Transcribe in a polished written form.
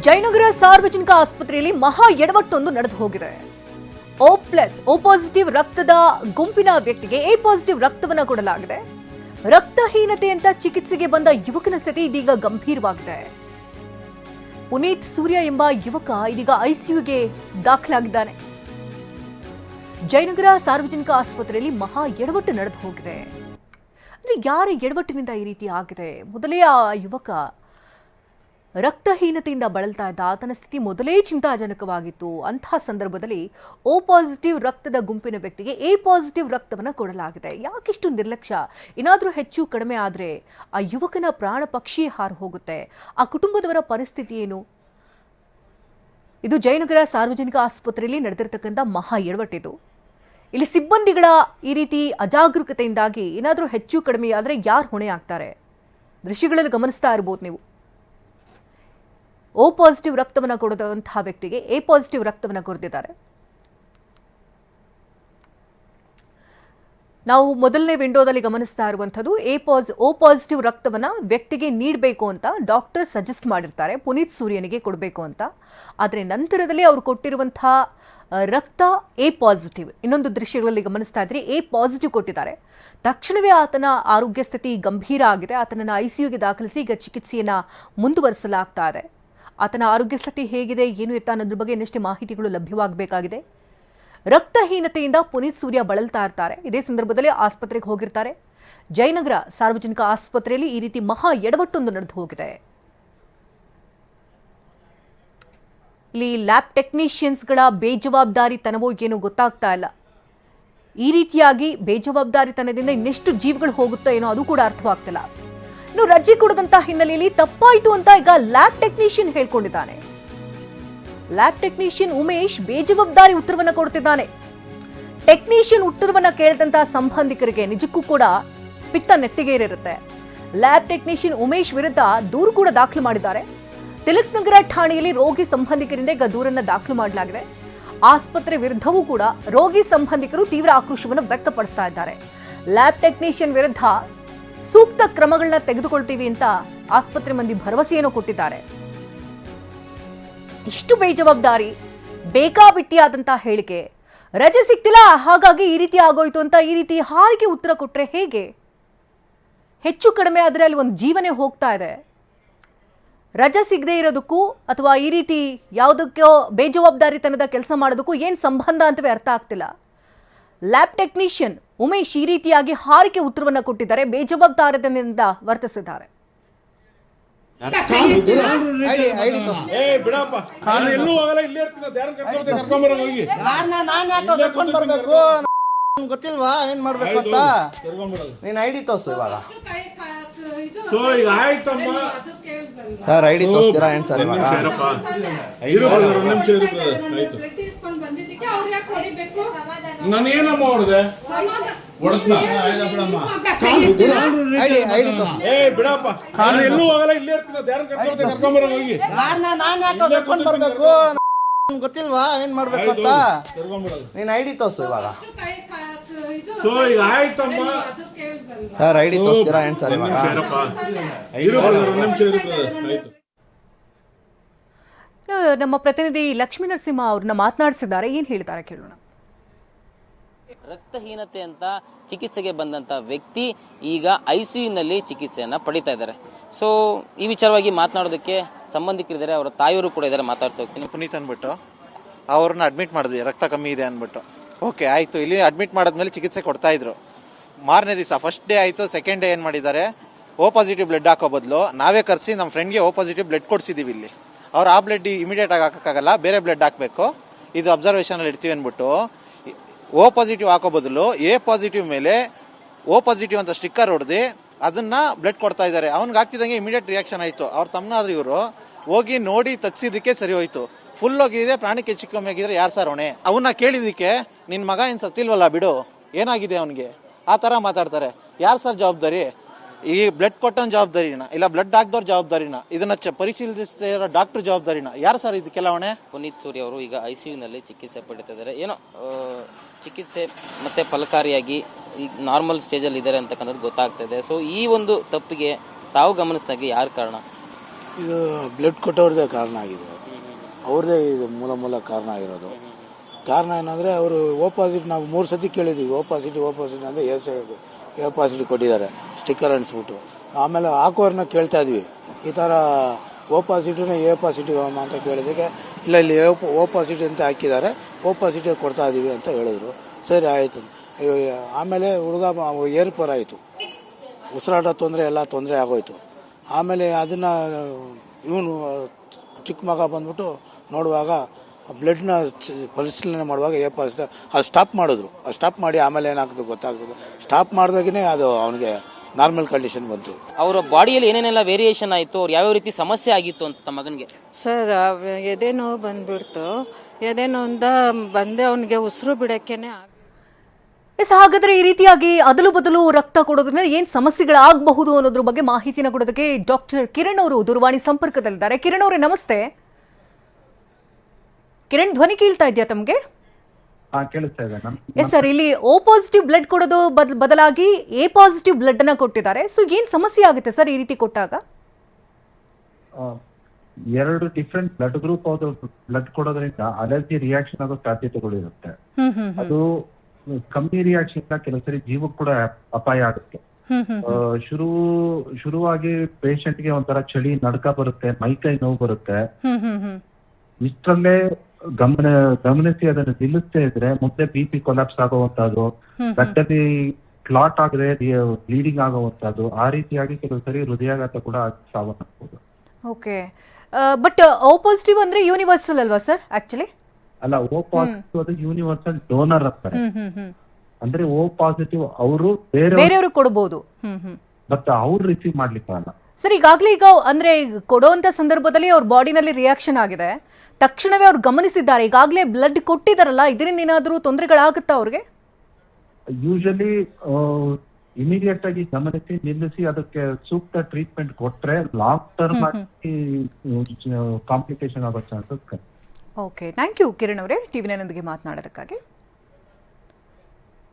ಜಯನಗರ ಸಾರ್ವಜನಿಕ ಆಸ್ಪತ್ರೆಯಲ್ಲಿ ಮಹಾ ಎಡವಟ್ಟೊಂದು ನಡೆದು ಹೋಗಿದೆ. ಓ ಪಾಸಿಟಿವ್ ರಕ್ತದ ಗುಂಪಿನ ವ್ಯಕ್ತಿಗೆ ಎ ಪಾಸಿಟಿವ್ ರಕ್ತವನ್ನು ಕೊಡಲಾಗಿದೆ. ರಕ್ತಹೀನತೆ ಅಂತ ಚಿಕಿತ್ಸೆಗೆ ಬಂದ ಯುವಕನ ಸ್ಥಿತಿ ಇದೀಗ ಗಂಭೀರವಾಗಿದೆ. ಪುನೀತ್ ಸೂರ್ಯ ಎಂಬ ಯುವಕ ಇದೀಗ ಐಸಿಯುಗೆ ದಾಖಲಾಗಿದ್ದಾನೆ. ಜಯನಗರ ಸಾರ್ವಜನಿಕ ಆಸ್ಪತ್ರೆಯಲ್ಲಿ ಮಹಾ ಎಡವಟ್ಟು ನಡೆದು ಹೋಗಿದೆ. ಅಂದ್ರೆ ಯಾರ ಎಡವಟ್ಟಿನಿಂದ ಈ ರೀತಿ ಆಗಿದೆ? ಮೊದಲೇ ಆ ಯುವಕ ರಕ್ತಹೀನತೆಯಿಂದ ಬಳಲ್ತಾ ಇದ್ದ. ಆತನ ಸ್ಥಿತಿ ಮೊದಲೇ ಚಿಂತಾಜನಕವಾಗಿತ್ತು. ಅಂತಹ ಸಂದರ್ಭದಲ್ಲಿ ಓ ಪಾಸಿಟಿವ್ ರಕ್ತದ ಗುಂಪಿನ ವ್ಯಕ್ತಿಗೆ ಎ ಪಾಸಿಟಿವ್ ರಕ್ತವನ್ನು ಕೊಡಲಾಗಿದೆ. ಯಾಕಿಷ್ಟು ನಿರ್ಲಕ್ಷ್ಯ? ಏನಾದರೂ ಹೆಚ್ಚು ಕಡಿಮೆ ಆದರೆ ಆ ಯುವಕನ ಪ್ರಾಣ ಪಕ್ಷಿ ಹಾರು ಹೋಗುತ್ತೆ. ಆ ಕುಟುಂಬದವರ ಪರಿಸ್ಥಿತಿ ಏನು? ಇದು ಜಯನಗರ ಸಾರ್ವಜನಿಕ ಆಸ್ಪತ್ರೆಯಲ್ಲಿ ನಡೆದಿರತಕ್ಕಂಥ ಮಹಾ ಎಡವಟ್ಟಿದು. ಇಲ್ಲಿ ಸಿಬ್ಬಂದಿಗಳ ಈ ರೀತಿ ಅಜಾಗರೂಕತೆಯಿಂದಾಗಿ ಏನಾದರೂ ಹೆಚ್ಚು ಕಡಿಮೆ ಆದರೆ ಯಾರು ಹೊಣೆ ಆಗ್ತಾರೆ? ದೃಶ್ಯಗಳಲ್ಲಿ ಗಮನಿಸ್ತಾ ಇರಬಹುದು ನೀವು. ಓ ಪಾಸಿಟಿವ್ ರಕ್ತವನ್ನು ಕೊಡದಂತಹ ವ್ಯಕ್ತಿಗೆ ಎ ಪಾಸಿಟಿವ್ ರಕ್ತವನ್ನು ಕೊರೆದಿದ್ದಾರೆ. ನಾವು ಮೊದಲನೇ ವಿಂಡೋದಲ್ಲಿ ಗಮನಿಸ್ತಾ ಇರುವಂಥದ್ದು ಓ ಪಾಸಿಟಿವ್ ರಕ್ತವನ್ನು ವ್ಯಕ್ತಿಗೆ ನೀಡಬೇಕು ಅಂತ ಡಾಕ್ಟರ್ ಸಜೆಸ್ಟ್ ಮಾಡಿರ್ತಾರೆ, ಪುನೀತ್ ಸೂರ್ಯನಿಗೆ ಕೊಡಬೇಕು ಅಂತ. ಆದರೆ ನಂತರದಲ್ಲಿ ಅವರು ಕೊಟ್ಟಿರುವಂತಹ ರಕ್ತ ಎ ಪಾಸಿಟಿವ್. ಇನ್ನೊಂದು ದೃಶ್ಯಗಳಲ್ಲಿ ಗಮನಿಸ್ತಾ ಇದ್ರೆ ಎ ಪಾಸಿಟಿವ್ ಕೊಟ್ಟಿದ್ದಾರೆ. ತಕ್ಷಣವೇ ಆತನ ಆರೋಗ್ಯ ಸ್ಥಿತಿ ಗಂಭೀರ ಆಗಿದೆ. ಆತನನ್ನು ಐಸಿಯುಗೆ ದಾಖಲಿಸಿ ಈಗ ಚಿಕಿತ್ಸೆಯನ್ನು ಮುಂದುವರಿಸಲಾಗ್ತಾ ಇದೆ. ಆತನ ಆರೋಗ್ಯ ಸ್ಥಿತಿ ಹೇಗಿದೆ, ಏನು ಎತ್ತ ಅನ್ನೋದ್ರ ಬಗ್ಗೆ ಇನ್ನಷ್ಟೇ ಮಾಹಿತಿಗಳು ಲಭ್ಯವಾಗಬೇಕಾಗಿದೆ. ರಕ್ತಹೀನತೆಯಿಂದ ಪುನೀತ್ ಸೂರ್ಯ ಬಳಲ್ತಾ ಇರ್ತಾರೆ. ಇದೇ ಸಂದರ್ಭದಲ್ಲಿ ಆಸ್ಪತ್ರೆಗೆ ಹೋಗಿರ್ತಾರೆ. ಜಯನಗರ ಸಾರ್ವಜನಿಕ ಆಸ್ಪತ್ರೆಯಲ್ಲಿ ಈ ರೀತಿ ಮಹಾ ಎಡವಟ್ಟೊಂದು ನಡೆದು ಹೋಗಿದೆ. ಇಲ್ಲಿ ಲ್ಯಾಬ್ ಟೆಕ್ನಿಷಿಯನ್ಸ್ಗಳ ಬೇಜವಾಬ್ದಾರಿತನವೋ ಏನೋ ಗೊತ್ತಾಗ್ತಾ ಇಲ್ಲ. ಈ ರೀತಿಯಾಗಿ ಬೇಜವಾಬ್ದಾರಿತನದಿಂದ ಇನ್ನೆಷ್ಟು ಜೀವಗಳು ಹೋಗುತ್ತೋ ಏನೋ ಅದು ಕೂಡ ಅರ್ಥವಾಗ್ತಿಲ್ಲ. ಇನ್ನು ರಜೆ ಕೊಡದಂತ ಹಿನ್ನೆಲೆಯಲ್ಲಿ ತಪ್ಪಾಯಿತು ಅಂತ ಈಗ ಲ್ಯಾಬ್ ಟೆಕ್ನಿಷಿಯನ್ ಹೇಳ್ಕೊಂಡಿದ್ದಾನೆ. ಲ್ಯಾಬ್ ಟೆಕ್ನಿಷಿಯನ್ ಉಮೇಶ್ ಬೇಜವಾಬ್ದಾರಿ ಉತ್ತರವನ್ನ ಕೊಡ್ತಿದ್ದಾನೆ. ಟೆಕ್ನಿಷಿಯನ್ ಉತ್ತರವನ್ನ ಕೇಳಿದಂತಹ ಸಂಬಂಧಿಕರಿಗೆ ನಿಜಕ್ಕೂ ಕೂಡ ಪಿತ್ತ ನೆತ್ತಿಗೇರಿರುತ್ತೆ. ಲ್ಯಾಬ್ ಟೆಕ್ನಿಷಿಯನ್ ಉಮೇಶ್ ವಿರುದ್ಧ ದೂರು ಕೂಡ ದಾಖಲು ಮಾಡಿದ್ದಾರೆ. ತಿಲಕ್ ನಗರ ಠಾಣೆಯಲ್ಲಿ ರೋಗಿ ಸಂಬಂಧಿಕರಿಂದ ಈಗ ದೂರನ್ನ ದಾಖಲು ಮಾಡಲಾಗಿದೆ. ಆಸ್ಪತ್ರೆ ವಿರುದ್ಧವೂ ಕೂಡ ರೋಗಿ ಸಂಬಂಧಿಕರು ತೀವ್ರ ಆಕ್ರೋಶವನ್ನು ವ್ಯಕ್ತಪಡಿಸ್ತಾ ಇದ್ದಾರೆ. ಲ್ಯಾಬ್ ಟೆಕ್ನಿಷಿಯನ್ ವಿರುದ್ಧ ಸೂಕ್ತ ಕ್ರಮಗಳನ್ನ ತೆಗೆದುಕೊಳ್ತೀವಿ ಅಂತ ಆಸ್ಪತ್ರೆ ಮಂದಿ ಭರವಸೆಯನ್ನು ಕೊಟ್ಟಿದ್ದಾರೆ. ಇಷ್ಟು ಬೇಜವಾಬ್ದಾರಿ, ಬೇಕಾಬಿಟ್ಟಿಯಾದಂತಹ ಹೇಳಿಕೆ, ರಜೆ ಸಿಕ್ತಿಲ್ಲ ಹಾಗಾಗಿ ಈ ರೀತಿ ಆಗೋಯ್ತು ಅಂತ ಈ ರೀತಿ ಹಾರಿಗೆ ಉತ್ತರ ಕೊಟ್ರೆ ಹೇಗೆ? ಹೆಚ್ಚು ಕಡಿಮೆ ಆದರೆ ಅಲ್ಲಿ ಒಂದು ಜೀವನೇ ಹೋಗ್ತಾ ಇದೆ. ರಜೆ ಸಿಗದೆ ಇರೋದಕ್ಕೂ ಅಥವಾ ಈ ರೀತಿ ಯಾವುದಕ್ಕೋ ಬೇಜವಾಬ್ದಾರಿತನದ ಕೆಲಸ ಮಾಡೋದಕ್ಕೂ ಏನು ಸಂಬಂಧ ಅಂತವೇ ಅರ್ಥ ಆಗ್ತಿಲ್ಲ. ಲ್ಯಾಬ್ ಟೆಕ್ನಿಷಿಯನ್ ಉಮೇಶ್ ಈ ರೀತಿಯಾಗಿ ಹಾರಿಕೆ ಉತ್ತರವನ್ನು ಕೊಟ್ಟಿದ್ದಾರೆ, ಬೇಜವಾಬ್ದಾರಿತನದಿಂದ ವರ್ತಿಸಿದ್ದಾರೆ. ಗೊತ್ತಿಲ್ವಾ ಏನ್ ಮಾಡ್ಬೇಕು ಅಂತ? ನೀನ್ ಐಡಿ ತೋರ್ಸು ಇವಾಗ. ಸರ್ ಐಡಿ ತೋರಿಸ್ತೀರಾ ಏನ್ ಸರ್ ಇವಾಗ? ನಾನೇನಮ್ಮ ಹೊಡೆದೆ? ಎಲ್ಲೂ ಹೋಗಲ್ಲ, ಇಲ್ಲೇ ಬರ್ಬೇಕು. ಗೊತ್ತಿಲ್ವಾ ಏನ್ ಮಾಡ್ಬೇಕು ಅಂತ? ನೀನ್ ಐಡಿ ತೋರ್ಸು ಇವಾಗ. ಸರ್ ಐಡಿ ತೋರಿಸ್ತೀರಾ ಏನ್ ಸರ್ ಇವಾಗ? ನಮ್ಮ ಪ್ರತಿನಿಧಿ ಲಕ್ಷ್ಮೀ ನರಸಿಂಹ ಅವ್ರನ್ನ ಮಾತನಾಡಿಸಿದ್ದಾರೆ. ಏನ್ ಹೇಳ್ತಾರೆ ಕೇಳೋಣ. ರಕ್ತಹೀನತೆ ಅಂತ ಚಿಕಿತ್ಸೆಗೆ ಬಂದಂತ ವ್ಯಕ್ತಿ ಈಗ ಐಸಿಯುನಲ್ಲಿ ಚಿಕಿತ್ಸೆಯನ್ನ ಪಡಿತಾ ಇದ್ದಾರೆ. ಸೊ ಈ ವಿಚಾರವಾಗಿ ಮಾತನಾಡೋದಕ್ಕೆ ಸಂಬಂಧಿಕರಿದ್ದಾರೆ, ಅವರ ತಾಯಿಯವರು ಕೂಡ ಇದ್ದಾರೆ. ಮಾತಾಡ್ತಾ ಹೋಗ್ತೀನಿ. ಪುನೀತ್ ಅಂದ್ಬಿಟ್ಟು ಅವ್ರನ್ನ ಅಡ್ಮಿಟ್ ಮಾಡಿದ್ವಿ, ರಕ್ತ ಕಮ್ಮಿ ಇದೆ ಅಂದ್ಬಿಟ್ಟು. ಓಕೆ ಆಯಿತು, ಇಲ್ಲಿ ಅಡ್ಮಿಟ್ ಮಾಡಿದ್ಮೇಲೆ ಚಿಕಿತ್ಸೆ ಕೊಡ್ತಾಯಿದ್ರು. ಮಾರನೇ ದಿವಸ ಫಸ್ಟ್ ಡೇ ಆಯಿತು, ಸೆಕೆಂಡ್ ಡೇ ಏನು ಮಾಡಿದ್ದಾರೆ, ಓ ಪಾಸಿಟಿವ್ ಬ್ಲಡ್ ಹಾಕೋ ಬದಲು ನಾವೇ ಕರೆಸಿ ನಮ್ಮ ಫ್ರೆಂಡ್ಗೆ ಓ ಪಾಸಿಟಿವ್ ಬ್ಲಡ್ ಕೊಡಿಸಿದ್ದೀವಿ. ಇಲ್ಲಿ ಅವ್ರು ಆ ಬ್ಲಡ್ ಇಮಿಡಿಯೇಟಾಗಿ ಹಾಕೋಕ್ಕಾಗಲ್ಲ, ಬೇರೆ ಬ್ಲಡ್ ಹಾಕಬೇಕು, ಇದು ಅಬ್ಸರ್ವೇಷನಲ್ಲಿ ಇಡ್ತೀವಿ ಅಂದ್ಬಿಟ್ಟು ಓ ಪಾಸಿಟಿವ್ ಹಾಕೋ ಬದಲು ಎ ಪಾಸಿಟಿವ್ ಮೇಲೆ ಓ ಪಾಸಿಟಿವ್ ಅಂತ ಸ್ಟಿಕ್ಕರ್ ಹೊಡೆದು ಅದನ್ನು ಬ್ಲಡ್ ಕೊಡ್ತಾ ಇದ್ದಾರೆ. ಅವ್ನಿಗೆ ಆಗ್ತಿದ್ದಂಗೆ ಇಮಿಡಿಯೇಟ್ ರಿಯಾಕ್ಷನ್ ಆಯಿತು. ಅವ್ರ ತಮ್ಮನಾದ್ರು ಇವರು ಹೋಗಿ ನೋಡಿ ತಗ್ಸಿದ್ದಕ್ಕೆ ಸರಿ ಹೋಯ್ತು. ಫುಲ್ ಹೋಗಿದೆ, ಪ್ರಾಣಕ್ಕೆ ಹೆಚ್ಚು ಕಮ್ಮಿ ಆಗಿದ್ರೆ ಯಾರು ಸರ್ ಹೊಣೆ? ಅವನ್ನ ಕೇಳಿದ್ದಕ್ಕೆ ನಿನ್ನ ಮಗ ಏನು ಸತ್ತಿಲ್ವಲ್ಲ ಬಿಡು, ಏನಾಗಿದೆ ಅವನಿಗೆ, ಆ ಥರ ಮಾತಾಡ್ತಾರೆ. ಯಾರು ಸರ್ ಜವಾಬ್ದಾರಿ? ಈ ಬ್ಲಡ್ ಕೊಟ್ಟೋನ್ ಜವಾಬ್ದಾರಿನ ಇಲ್ಲ ಬ್ಲಡ್ ಹಾಕ್ದವ್ರ ಜವಾಬ್ದಾರಿನ? ಇದನ್ನ ಪರಿಶೀಲಿಸ್ತಾ ಇರೋ ಡಾಕ್ಟರ್ ಜವಾಬ್ದಾರಿನ? ಯಾರು ಸರ್ ಇದಕ್ಕೆಲ್ಲ ಹೊಣೆ? ಪುನೀತ್ ಸೂರ್ಯ ಅವರು ಈಗ ಐಸಿಯುನಲ್ಲಿ ಚಿಕಿತ್ಸೆ ಪಡಿತಾ ಇದ್ದಾರೆ. ಏನೋ ಚಿಕಿತ್ಸೆ ಮತ್ತೆ ಫಲಕಾರಿಯಾಗಿ ಈಗ ನಾರ್ಮಲ್ ಸ್ಟೇಜಲ್ಲಿ ಇದ್ದಾರೆ ಅಂತಕ್ಕಂಥದ್ದು ಗೊತ್ತಾಗ್ತಾ ಇದೆ. ಸೊ ಈ ಒಂದು ತಪ್ಪಿಗೆ ತಾವು ಗಮನಿಸಿದಾಗೆ ಯಾರು ಕಾರಣ? ಇದು ಬ್ಲಡ್ ಕೊಟ್ಟವ್ರದ್ದೇ ಕಾರಣ ಆಗಿದೆ, ಅವ್ರದ್ದೇ ಇದು ಮೂಲ ಕಾರಣ ಆಗಿರೋದು. ಕಾರಣ ಏನಂದರೆ ಅವರು ಓ ಪಾಸಿಟಿವ್ ನಾವು 3 ಸತಿ ಕೇಳಿದ್ದೀವಿ, ಓ ಪಾಸಿಟಿವ್ ಅಂದರೆ ಎ ಪಾಸಿಟಿವ್ ಕೊಟ್ಟಿದ್ದಾರೆ ಸ್ಟಿಕ್ಕರ್ ಅಂಟಿಸ್ಬಿಟ್ಟು. ಆಮೇಲೆ ಹಾಕೋರನ್ನ ಕೇಳ್ತಾ ಇದ್ವಿ, ಈ ಥರ ಓ ಪಾಸಿಟಿವ್ನ ಎ ಪಾಸಿಟಿವ್ ಅಂತ ಕೇಳಿದ್ದಕ್ಕೆ ಇಲ್ಲ ಇಲ್ಲಿ ಓ ಪಾಸಿಟಿವ್ ಅಂತ ಹಾಕಿದ್ದಾರೆ, ಓ ಪಾಸಿಟಿವ್ ಕೊಡ್ತಾ ಇದ್ದೀವಿ ಅಂತ ಹೇಳಿದ್ರು. ಸರಿ ಆಯಿತು. ಆಮೇಲೆ ಹುಡುಗ ಏರ್ಪರ್ ಆಯಿತು, ಉಸಿರಾಟ ತೊಂದರೆ ಎಲ್ಲ ತೊಂದರೆ ಆಗೋಯ್ತು. ಆಮೇಲೆ ಅದನ್ನು ಇವನು ಚಿಕ್ಕ ಮಗ ಬಂದ್ಬಿಟ್ಟು ನೋಡುವಾಗ ಬ್ಲಡ್ನ ಪರಿಶೀಲನೆ ಮಾಡುವಾಗ ಎ ಪಾಸಿಟಿವ್ ಅದು ಸ್ಟಾಪ್ ಮಾಡಿದ್ರು. ಅದು ಸ್ಟಾಪ್ ಮಾಡಿ ಆಮೇಲೆ ಏನಾಗ್ತದೆ ಗೊತ್ತಾಗ್ತದೆ. ಸ್ಟಾಪ್ ಮಾಡಿದಾಗೇ ಅದು ಅವನಿಗೆ ನಾರ್ಮಲ್ ಕಂಡೀಷನ್ ಬಂತು. ಅವರ ಬಾಡಿಯಲ್ಲಿ ಏನೇನೆಲ್ಲ ವೇರಿಯೇಷನ್ ಆಯಿತು, ಅವ್ರು ಯಾವ್ಯಾವ ರೀತಿ ಸಮಸ್ಯೆ ಆಗಿತ್ತು ಅಂತ ತಮ್ಮ ಮಗನಿಗೆ? ಸರ್ ಎದೆ ನೋವು ಬಂದ್ಬಿಡ್ತು, ಎದೆ ನೋವಿಂದ ಬಂದೆ ಅವನಿಗೆ ಉಸಿರು ಬಿಡೋಕ್ಕೇನೆ ಎಸ್, ಹಾಗಾದ್ರೆ ಈ ರೀತಿಯಾಗಿ ಅದಲು ಬದಲು ರಕ್ತ ಕೊಡೋದ್ರಿಂದ ಏನ್ ಸಮಸ್ಯೆಗಳಾಗಬಹುದು ಅನ್ನೋದ್ರ ಬಗ್ಗೆ ಮಾಹಿತಿನ ಕೊಡೋದಕ್ಕೆ ಡಾಕ್ಟರ್ ಕಿರಣ್ ಅವರು ದೂರವಾಣಿ ಸಂಪರ್ಕದಲ್ಲಿದ್ದಾರೆ. ಕಿರಣ್ ಅವರೇ ನಮಸ್ತೆ. ಕಿರಣ್, ಧ್ವನಿ ಕೇಳ್ತಾ ಇದೆಯಾ ತಮಗೆ? ಕೇಳಿಸ್ತಾ ಇದೆ. ಎಸ್ ಸರ್, ಇಲ್ಲಿ ಓ ಪಾಸಿಟಿವ್ ಬ್ಲಡ್ ಕೊಡೋದು ಬದಲಾಗಿ ಎ ಪಾಸಿಟಿವ್ ಬ್ಲಡ್ ಅನ್ನ ಕೊಟ್ಟಿದ್ದಾರೆ. ಸೊ ಏನ್ ಸಮಸ್ಯೆ ಆಗುತ್ತೆ ಸರ್ ಈ ರೀತಿ ಕೊಟ್ಟಾಗ? 2 ಡಿಫ್ರೆಂಟ್ ಬ್ಲಡ್ ಗ್ರೂಪ್ ಬ್ಲಡ್ ಕೊಡೋದ್ರಿಂದ ಅಲರ್ಜಿ ರಿಯಾಕ್ಷನ್ ಆಗೋ ಸಾಧ್ಯತೆಗಳಿರುತ್ತೆ. ಅದು ಕಮ್ಮಿ ರಿಯಾಕ್ಷನ್ ಕೆಲವು ಸರಿ ಜೀವಕ್ಕೆ ಕೂಡ ಅಪಾಯ ಆಗುತ್ತೆ. ಶುರುವಾಗಿ ಪೇಷಂಟ್ಗೆ ಒಂಥರ ಚಳಿ ನಡ್ಕ ಬರುತ್ತೆ, ಮೈಕೈ ನೋವು ಬರುತ್ತೆ. ಇಷ್ಟರಲ್ಲೇ ಗಮನಿಸಿ ಅದನ್ನು ನಿಲ್ಲಿಸದೇ ಇದ್ರೆ ಮುಂದೆ BP ಕೊಲಾಪ್ಸ್ ಆಗುವಂತದ್ದು, ರಕ್ತದಲ್ಲಿ ಕ್ಲಾಟ್ ಆಗದೆ ಬ್ಲೀಡಿಂಗ್ ಆಗುವಂತದ್ದು, ಆ ರೀತಿಯಾಗಿ ಕೆಲವು ಸರಿ ಹೃದಯಾಘಾತ ಕೂಡ ಸಾವನ್ನಪ್ಪಬಹುದು. ಓಕೆ, ಬಟ್ ಓ ಪಾಸಿಟಿವ್ ಅಂದ್ರೆ ಯೂನಿವರ್ಸಲ್ ಅಲ್ವಾ ಸರ್? ಆಕ್ಚುಲಿ ಅಲ್ಲ, ಓ ಪಾಸಿಟಿವ್ ಅದು ಯೂನಿವರ್ಸಲ್ ಡೋನರ್ ಅಂತಾರೆ. ಅಂದ್ರೆ ಓ ಪಾಸಿಟಿವ್ ಅವರು ಬೇರೆಯವರು ಕೊಡಬಹುದು, ಬಟ್ ಅವ್ರು ರಿಸೀವ್ ಮಾಡ್ಲಿಕ್ಕೆ ಅಲ್ಲ. ಸರ್ ಈಗಾಗಲೇ ಅಂದ್ರೆ ಕೊಡುವಂತ ಸಂದರ್ಭದಲ್ಲಿ ಅವ್ರ ಬಾಡಿನಲ್ಲಿ ರಿಯಾಕ್ಷನ್ ಆಗಿದೆ, ತಕ್ಷಣವೇ ಅವ್ರು ಗಮನಿಸಿದ್ದಾರೆ, ಈಗಾಗಲೇ ಬ್ಲಡ್ ಕೊಟ್ಟಿದಾರಲ್ಲ, ಇದರಿಂದ ಏನಾದ್ರೂ ತೊಂದರೆಗಳಾಗುತ್ತಾ ಅವ್ರಿಗೆ? ಯೂಶಲಿ ಇಮಿಡಿಯೇಟ್ ಆಗಿ ಗಮನಿಸಿ ನಿಲ್ಲಿಸಿ ಅದಕ್ಕೆ ಸೂಕ್ತ ಟ್ರೀಟ್ಮೆಂಟ್ ಕೊಟ್ರೆ ಲಾಂಗ್ ಟರ್ಮ್ ಆಗಿ ಕಾಂಪ್ಲಿಕೇಶನ್ ಆಗೋ ಚಾನ್ಸಸ್ ಕಮ್ಮಿ. ಓಕೆ, ಥ್ಯಾಂಕ್ ಯು ಕಿರಣ್ ಅವರೇ ಟಿವಿ9 ನೊಂದಿಗೆ ಮಾತನಾಡೋದಕ್ಕಾಗಿ.